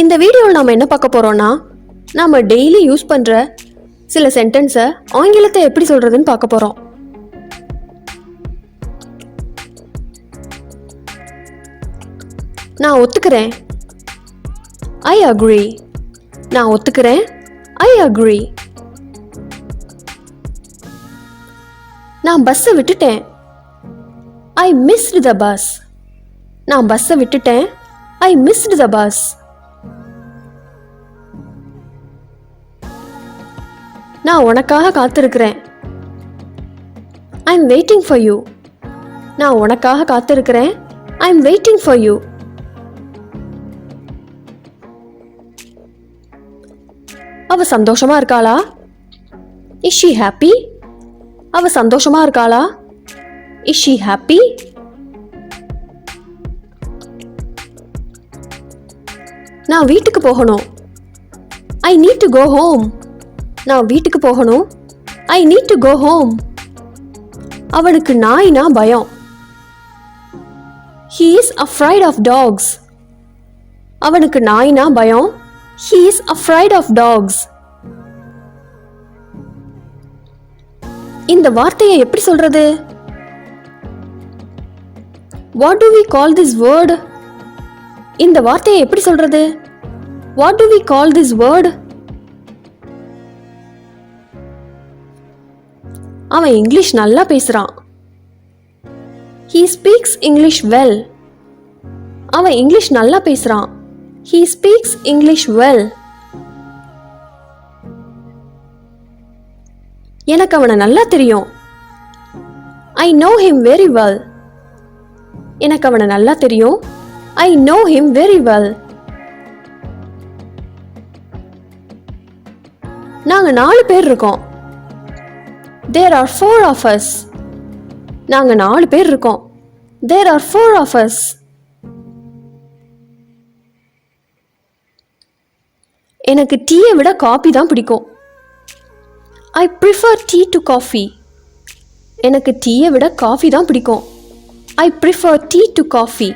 இந்த வீடியோவில் நாம் என்ன பார்க்க போகிறோன்னா, நாம் டெய்லி யூஸ் பண்ணுற சில சென்டென்ஸை ஆங்கிலத்தை எப்படி சொல்கிறதுன்னு பார்க்க போகிறோம். நான் ஒத்துக்கிறேன், ஐ அக்ரி. நான் ஒத்துக்கிறேன், ஐ அக்ரி. நான் பஸ்ஸை விட்டுட்டேன், ஐ மிஸ்டு த பஸ். நான் பஸ்ஸை விட்டுட்டேன், ஐ மிஸ்டு த பஸ். நான் உனக்காக காத்திருக்கிறேன், I am waiting for you. நான் உனக்காக காத்திருக்கிறேன், I am waiting for you. அவ சந்தோஷமா இருக்காளா? Is she happy? அவ சந்தோஷமா இருக்காளா? Is she happy? நான் வீட்டுக்கு போகணும், I need to go home. நான் வீட்டுக்கு போகணும், I need to go home. அவனுக்கு நாய்னா பயம், he is afraid of dogs. அவனுக்கு நாய்னா பயம், he is afraid of dogs. இந்த வார்த்தையை எப்படி சொல்றது? What do we call this word? இந்த வார்த்தையை எப்படி சொல்றது? What do we call this word? அவன் இங்கிலீஷ் நல்லா பேசுறான், he speaks English well. அவன் இங்கிலீஷ் நல்லா பேசுறான், he speaks English well. எனக்கு அவனை நல்லா தெரியும், I know him very well. எனக்கு அவனை நல்லா தெரியும், I know him very well. நாங்க 4 பேர் இருக்கோம், there are 4 of us. நாங்க 4 பேர் இருக்கோம், there are 4 of us. எனக்கு டீயை விட காபி தான் பிடிக்கும், I prefer tea to coffee. எனக்கு டீயை விட காஃபி தான் பிடிக்கும், I prefer tea to coffee.